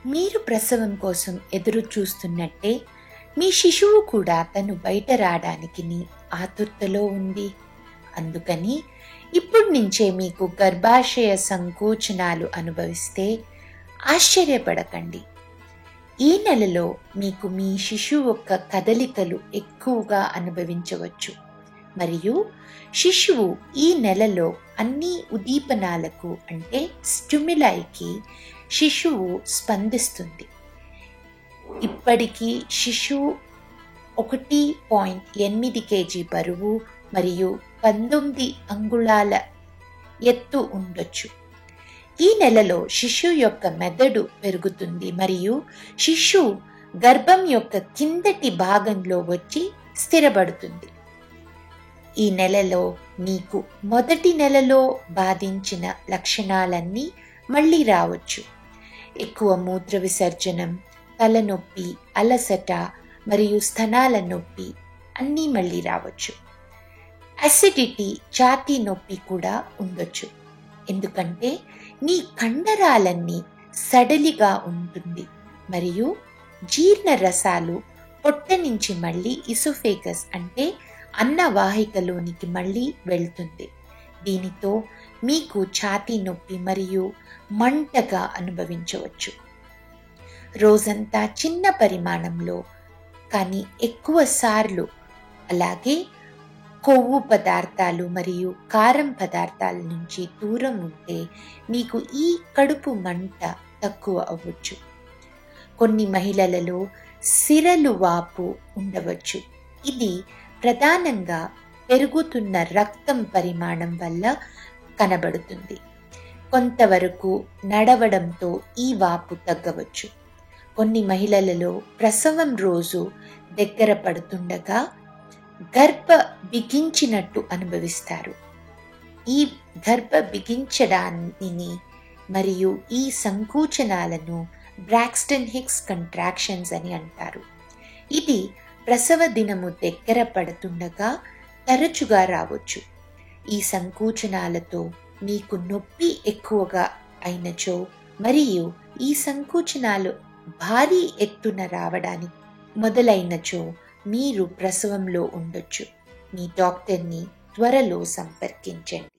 మీరు ప్రసవం కోసం ఎదురు చూస్తున్నట్టే మీ శిశువు కూడా తను బయట రావడానికి ఆతురతలో ఉంది. అందుకని ఇప్పటి నుంచే మీకు గర్భాశయ సంకోచనాలు అనుభవిస్తే ఆశ్చర్యపడకండి. ఈ నెలలో మీకు మీ శిశువు యొక్క కదలికలు ఎక్కువగా అనుభవించవచ్చు మరియు శిశువు ఈ నెలలో అన్ని ఉద్దీపనాలకు అంటే స్టిమ్యులైకి శిశువు స్పందిస్తుంది. ఇప్పటికీ శిశువు 1.8 kg బరువు మరియు 19 అంగుళాల ఎత్తు ఉండొచ్చు. ఈ నెలలో శిశువు యొక్క మెదడు పెరుగుతుంది మరియు శిశువు గర్భం యొక్క కిందటి భాగంలో వచ్చి స్థిరపడుతుంది. ఈ నెలలో మీకు మొదటి నెలలో బాధించిన లక్షణాలన్నీ మళ్ళీ రావచ్చు. ఎక్కువ మూత్ర విసర్జనం, తలనొప్పి, అలసట మరియు స్తనాల నొప్పి అన్నీ మళ్ళీ రావచ్చు. అసిడిటీ, ఛాతీ నొప్పి కూడా ఉండొచ్చు. ఎందుకంటే నీ కండరాలన్నీ సడలిగా ఉంటుంది మరియు జీర్ణ రసాలు పొట్ట నుంచి మళ్ళీ ఇసోఫేగస్ అంటే అన్నవాహికలోనికి మళ్ళీ వెళ్తుంది. దీనితో మీకు ఛాతీ నొప్పి మరియు మంటగా అనుభవించవచ్చు. రోజంతా చిన్న పరిమాణంలో కానీ ఎక్కువ సార్లు, అలాగే కొవ్వు పదార్థాలు మరియు కారం పదార్థాల నుంచి దూరం ఉంటే మీకు ఈ కడుపు మంట తక్కువ అవ్వచ్చు. కొన్ని మహిళలలో సిరలు వాపు ఉండవచ్చు. ఇది ప్రధానంగా పెరుగుతున్న రక్తం పరిమాణం వల్ల కనబడుతుంది. కొంతవరకు నడవడంతో ఈ వాపు తగ్గవచ్చు. కొన్ని మహిళలలో ప్రసవం రోజు దగ్గర పడుతుండగా గర్భ బిగించినట్టు అనుభవిస్తారు. ఈ గర్భ బిగించడాన్ని మరియు ఈ సంకోచనాలను బ్రాక్స్టన్ హిక్స్ కంట్రాక్షన్స్ అని అంటారు. ఇది ప్రసవ దినము దగ్గర పడుతుండగా తరచుగా రావచ్చు. ఈ సంకోచనాలతో మీకు నొప్పి ఎక్కువగా అయినచో మరియు ఈ సంకోచనాలు భారీ ఎత్తున రావడానికి మొదలైనచో మీరు ప్రసవంలో ఉండొచ్చు. మీ డాక్టర్ని త్వరలో సంపర్కించండి.